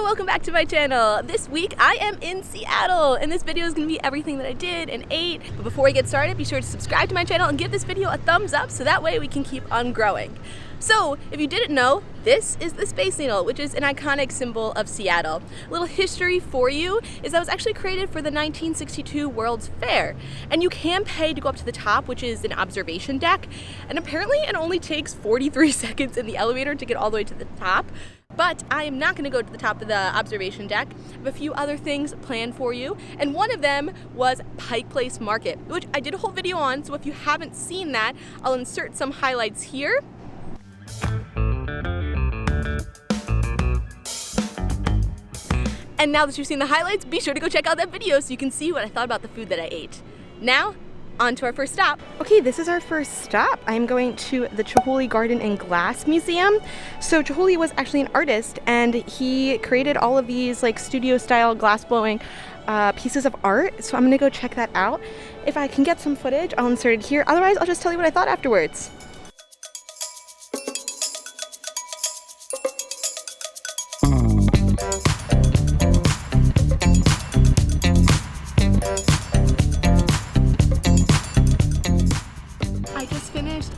Hello, welcome back to my channel. This week I am in Seattle and this video is going to be everything that I did and ate. But before we get started, be sure to subscribe to my channel and give this video a thumbs up so that way we can keep on growing. So, if you didn't know, this is the Space Needle, which is an iconic symbol of Seattle. A little history for you is that it was actually created for the 1962 World's Fair. And you can pay to go up to the top, which is an observation deck. And apparently it only takes 43 seconds in the elevator to get all the way to the top. But I am not going to go to the top of the observation deck. I have a few other things planned for you. And one of them was Pike Place Market, which I did a whole video on. So if you haven't seen that, I'll insert some highlights here. And now that you've seen the highlights, be sure to go check out that video so you can see what I thought about the food that I ate. Now, on to our first stop. Okay, this is our first stop. I'm going to the Chihuly Garden and Glass Museum. So Chihuly was actually an artist and he created all of these like studio style glass blowing pieces of art. So I'm gonna go check that out. If I can get some footage, I'll insert it here. Otherwise, I'll just tell you what I thought afterwards.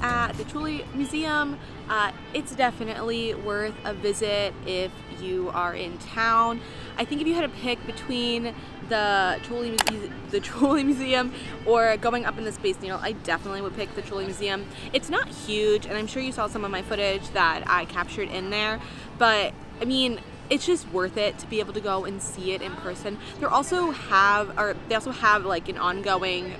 At the Chihuly Museum. It's definitely worth a visit if you are in town. I think if you had to pick between the Chihuly Museum or going up in the Space Needle, I definitely would pick the Chihuly Museum. It's not huge, and I'm sure you saw some of my footage that I captured in there, but I mean, it's just worth it to be able to go and see it in person. They also have like an ongoing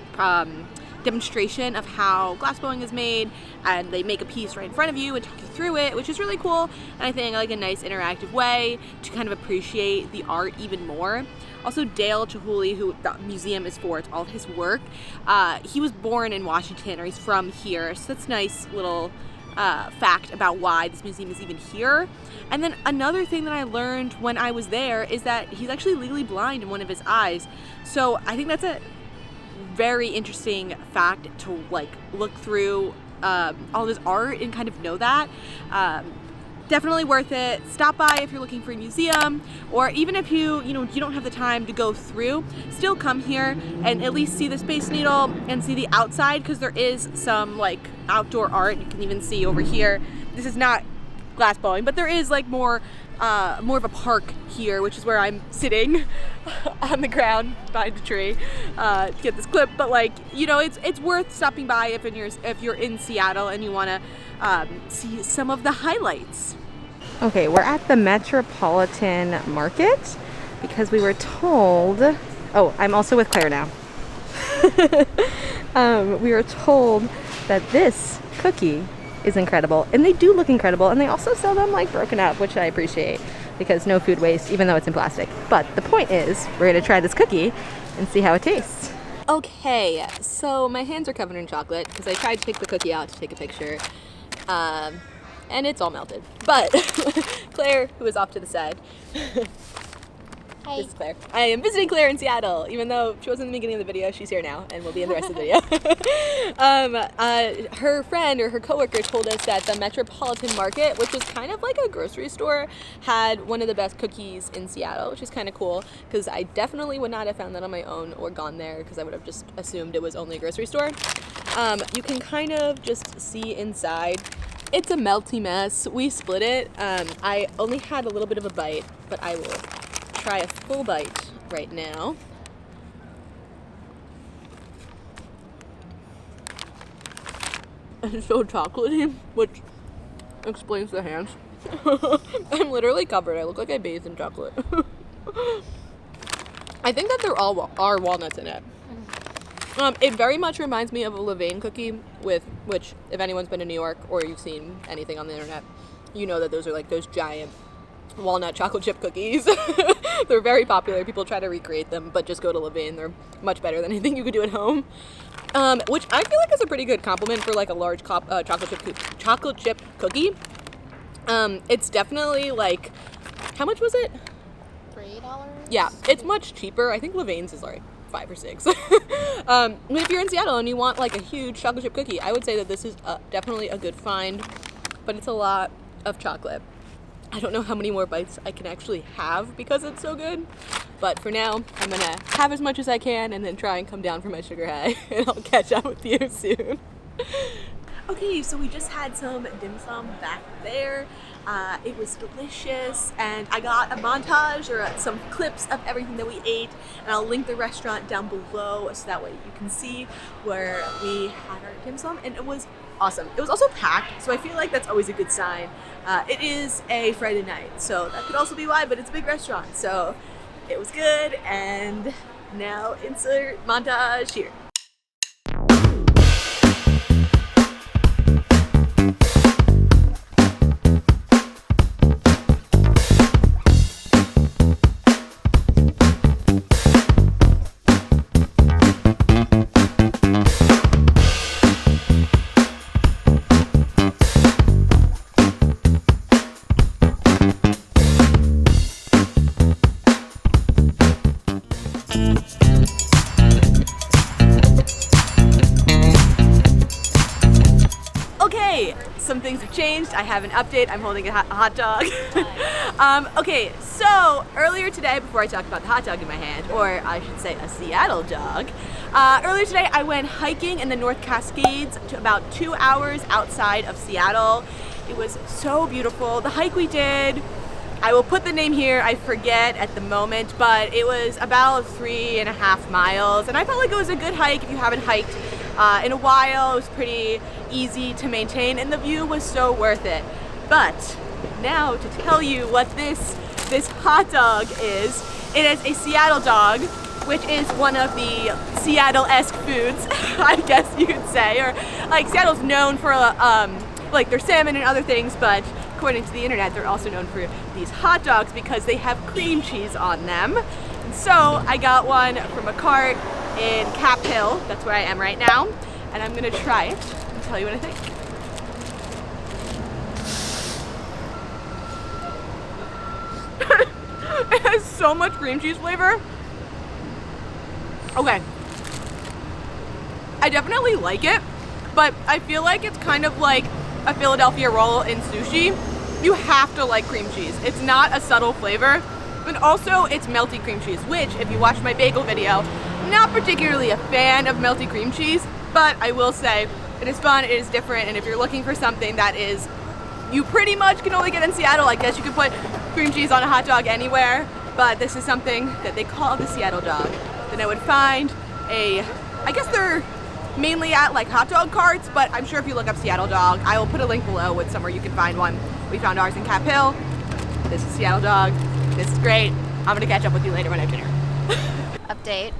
demonstration of how glass blowing is made, and they make a piece right in front of you and talk you through it, which is really cool, and I think like a nice interactive way to kind of appreciate the art even more. Also, Dale Chihuly, who the museum is for, it's all of his work, he was born in Washington, or he's from here, so that's a nice little fact about why this museum is even here. And then another thing that I learned when I was there is that he's actually legally blind in one of his eyes, so I think that's a very interesting fact to like look through all of his art and kind of know that. Definitely worth it. Stop by if you're looking for a museum, or even if you don't have the time to go through, still come here and at least see the Space Needle and see the outside, because there is some like outdoor art. You can even see over here. This is not glass blowing, but there is like more of a park here, which is where I'm sitting on the ground behind a tree to get this clip. But like, it's worth stopping by if you're in Seattle and you want to see some of the highlights. Okay, we're at the Metropolitan Market because we were told. Oh, I'm also with Claire now. We were told that this cookie is incredible, and they do look incredible, and they also sell them like broken up, which I appreciate because no food waste, even though it's in plastic. But the point is, we're gonna try this cookie and see how it tastes. Okay, so my hands are covered in chocolate because I tried to take the cookie out to take a picture, and it's all melted. But Claire, who is off to the side, Hi. this is Claire. I am visiting Claire in Seattle, even though she wasn't in the beginning of the video. She's here now and will be in the rest of the video. Her friend or her coworker told us that the Metropolitan Market, which is kind of like a grocery store, had one of the best cookies in Seattle, which is kind of cool because I definitely would not have found that on my own or gone there because I would have just assumed it was only a grocery store. You can kind of just see inside. It's a melty mess. We split it. I only had a little bit of a bite, but I will try a full bite right now. It's so chocolatey, which explains the hands. I'm literally covered. I look like I bathed in chocolate. I think that there all are walnuts in it. It very much reminds me of a Levain cookie, which if anyone's been to New York or you've seen anything on the internet, you know that those are like those giant walnut chocolate chip cookies. They're very popular. People try to recreate them, but just go to Levain. They're much better than anything you could do at home. Which I feel like is a pretty good compliment for like a large chocolate chip cookie. It's definitely like, how much was it? $3? Yeah, it's much cheaper. I think Levain's is like 5 or 6. If you're in Seattle and you want like a huge chocolate chip cookie, I would say that this is definitely a good find, but it's a lot of chocolate. I don't know how many more bites I can actually have because it's so good. But for now, I'm gonna have as much as I can and then try and come down from my sugar high. And I'll catch up with you soon. Okay, so we just had some dim sum back there. It was delicious, and I got a montage or some clips of everything that we ate, and I'll link the restaurant down below so that way you can see where we had our dim sum, and it was awesome. It was also packed, so I feel like that's always a good sign. It is a Friday night, so that could also be why, but it's a big restaurant, so it was good, and now insert montage here. Some things have changed. I have an update. I'm holding a hot dog. Okay, so earlier today, before I talked about the hot dog in my hand, or I should say a Seattle dog, earlier today I went hiking in the North Cascades to about 2 hours outside of Seattle. It was so beautiful. The hike we did, I will put the name here, I forget at the moment, but it was about 3.5 miles, and I felt like it was a good hike if you haven't hiked in a while. It was pretty easy to maintain, and the view was so worth it. But now to tell you what this hot dog is, it is a Seattle dog, which is one of the Seattle-esque foods, I guess you could say, or like Seattle's known for like their salmon and other things, but according to the internet, they're also known for these hot dogs because they have cream cheese on them. And so I got one from a cart in Cap Hill, that's where I am right now, and I'm gonna try it and tell you what I think. It has so much cream cheese flavor. Okay, I definitely like it, but I feel like it's kind of like a Philadelphia roll in sushi. You have to like cream cheese. It's not a subtle flavor. And also it's melty cream cheese, which if you watch my bagel video, not particularly a fan of melty cream cheese, but I will say it is fun, it is different, and if you're looking for something that is, you pretty much can only get in Seattle. I guess you could put cream cheese on a hot dog anywhere, but this is something that they call the Seattle dog. Then I would find I guess they're mainly at like hot dog carts, but I'm sure if you look up Seattle dog, I will put a link below with somewhere you can find one. We found ours in Cap Hill. This is Seattle dog. This is great. I'm gonna catch up with you later when I have dinner. Update.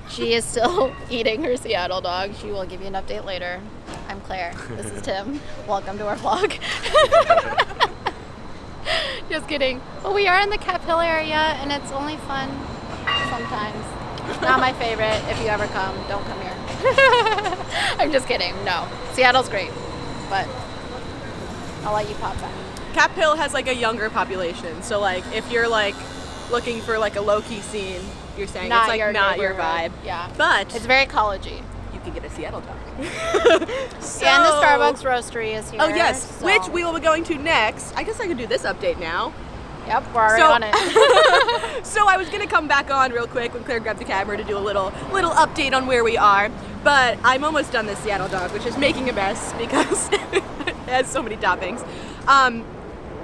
She is still eating her Seattle dog. She will give you an update later. I'm Claire. This is Tim. Welcome to our vlog. Just kidding. Well, we are in the Cap Hill area, and it's only fun sometimes. Not my favorite. If you ever come, don't come here. I'm just kidding. No. Seattle's great, but I'll let you pop back. Cap Hill has like a younger population, so like if you're like looking for like a low-key scene, you're saying it's like not your vibe. Yeah. But it's very college-y. You can get a Seattle dog. So, and the Starbucks roastery is here. Oh yes, so. which we will be going to next. I guess I could do this update now. Yep, we're already on it. So I was gonna come back on real quick when Claire grabbed the camera to do a little update on where we are, but I'm almost done this Seattle dog, which is making a mess because it has so many toppings.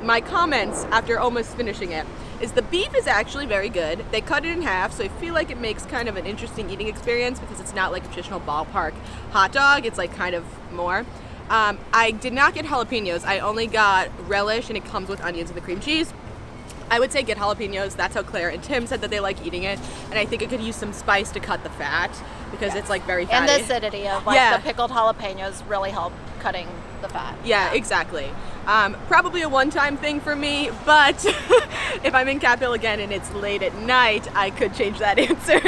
My comments after almost finishing it is the beef is actually very good. They cut it in half, so I feel like it makes kind of an interesting eating experience because it's not like a traditional ballpark hot dog. It's like kind of more. I did not get jalapenos. I only got relish, and it comes with onions and the cream cheese. I would say get jalapenos. That's how Claire and Tim said that they like eating it, and I think it could use some spice to cut the fat because it's like very fatty. And the acidity of like the pickled jalapenos really help cutting the fat. Yeah, exactly. Probably a one-time thing for me, but if I'm in Cap Hill again and it's late at night, I could change that answer.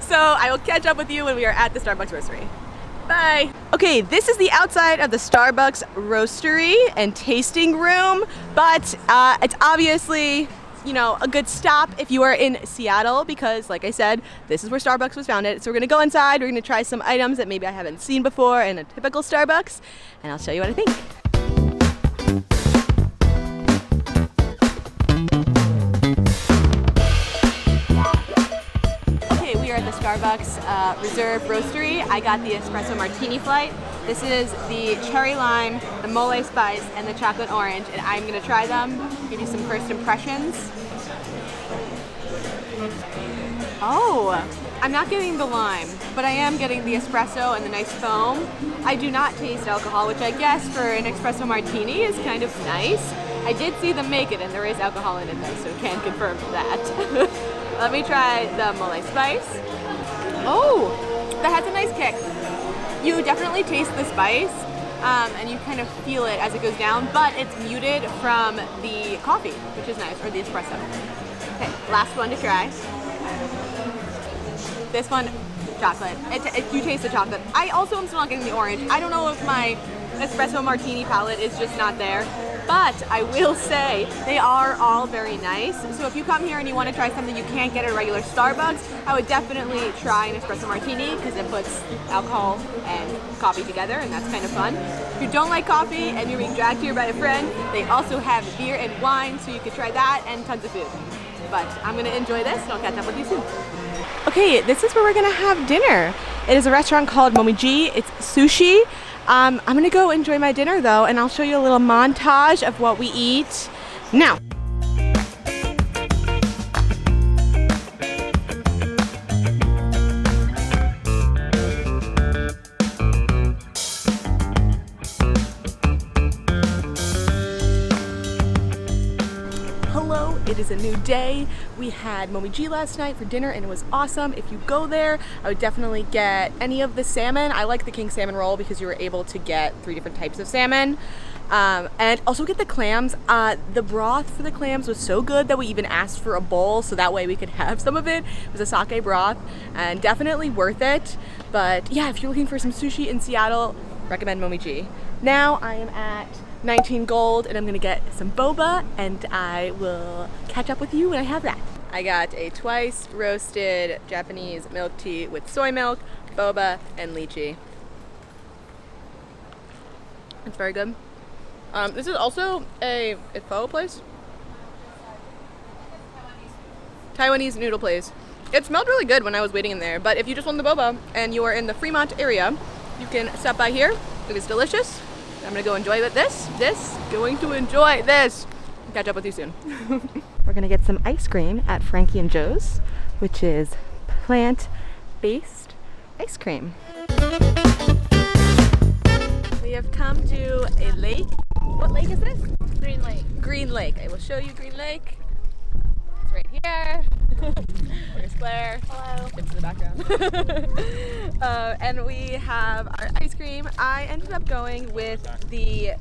So I will catch up with you when we are at the Starbucks roastery. Bye. Okay, this is the outside of the Starbucks roastery and tasting room, but it's obviously, you know, a good stop if you are in Seattle because, like I said, this is where Starbucks was founded. So we're gonna go inside, we're gonna try some items that maybe I haven't seen before in a typical Starbucks, and I'll show you what I think. Starbucks Reserve Roastery. I got the espresso martini flight. This is the cherry lime, the mole spice, and the chocolate orange, and I'm gonna try them, give you some first impressions. Oh, I'm not getting the lime, but I am getting the espresso and the nice foam. I do not taste alcohol, which I guess for an espresso martini is kind of nice. I did see them make it, and there is alcohol in it though, so can confirm that. Let me try the mole spice. Oh, that has a nice kick. You definitely taste the spice, and you kind of feel it as it goes down, but it's muted from the coffee, which is nice, or the espresso. Okay, last one to try. This one, chocolate. You taste the chocolate. I also am still not getting the orange. I don't know if my espresso martini palette is just not there, but I will say they are all very nice. So if you come here and you want to try something you can't get at a regular Starbucks, I would definitely try an espresso martini because it puts alcohol and coffee together, and that's kind of fun. If you don't like coffee and you're being dragged here by a friend, they also have beer and wine, so you could try that and tons of food. But I'm gonna enjoy this and I'll catch up with you soon. Okay, this is where we're gonna have dinner. It is a restaurant called Momiji. It's sushi. I'm gonna go enjoy my dinner though, and I'll show you a little montage of what we eat now. Hello, it is a new day. We had Momiji last night for dinner and it was awesome. If you go there, I would definitely get any of the salmon. I like the king salmon roll because you were able to get 3 different types of salmon. And also get the clams. The broth for the clams was so good that we even asked for a bowl so that way we could have some of it. It was a sake broth and definitely worth it. But yeah, if you're looking for some sushi in Seattle, recommend Momiji. Now I am at 19 Gold and I'm gonna get some boba and I will catch up with you when I have that. I got a twice roasted Japanese milk tea with soy milk, boba, and lychee. It's very good. This is also a pho place. Taiwanese noodle place. It smelled really good when I was waiting in there, but if you just want the boba and you are in the Fremont area, you can stop by here. It is delicious. I'm gonna go enjoy going to enjoy this. Catch up with you soon. We're gonna get some ice cream at Frankie Jo's, which is plant-based ice cream. We have come to a lake. What lake is this? Green Lake. Green Lake. I will show you Green Lake. It's right here. There's Claire. Hello. Tips in the background. And we have our ice cream. I ended up going with the...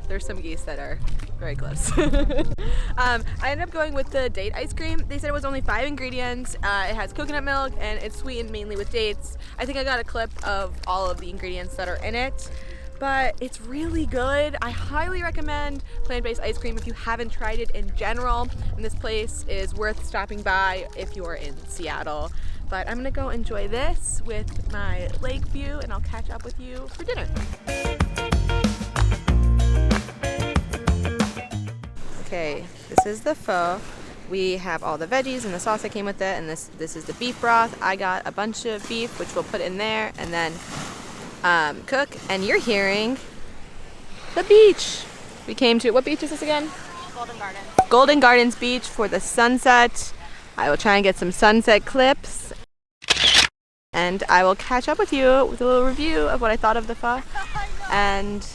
There's some geese that are very close. I ended up going with the date ice cream. They said it was only 5 ingredients. It has coconut milk and it's sweetened mainly with dates. I think I got a clip of all of the ingredients that are in it. But it's really good. I highly recommend plant-based ice cream if you haven't tried it in general. And this place is worth stopping by if you're in Seattle. But I'm gonna go enjoy this with my lake view and I'll catch up with you for dinner. Okay, this is the pho. We have all the veggies and the sauce that came with it, and this is the beef broth. I got a bunch of beef, which we'll put in there, and then cook. And you're hearing the beach. We came to, what beach is this again? Golden Gardens. Golden Gardens Beach for the sunset. I will try and get some sunset clips, and I will catch up with you with a little review of what I thought of the pho. And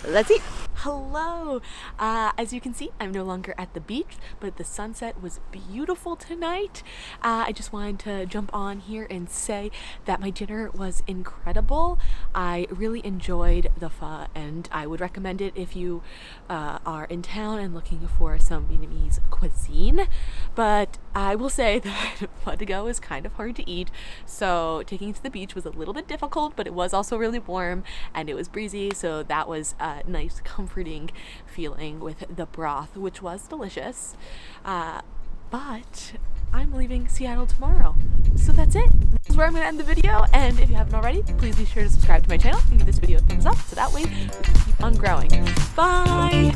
let's eat. Hello! As you can see, I'm no longer at the beach, but the sunset was beautiful tonight. I just wanted to jump on here and say that my dinner was incredible. I really enjoyed the pho, and I would recommend it if you are in town and looking for some Vietnamese cuisine. But I will say that pho to go is kind of hard to eat, so taking it to the beach was a little bit difficult, but it was also really warm and it was breezy, so that was a nice, comforting feeling with the broth, which was delicious. But I'm leaving Seattle tomorrow, so that's it. This is where I'm going to end the video, and if you haven't already, please be sure to subscribe to my channel and give this video a thumbs up so that way we can keep on growing. Bye!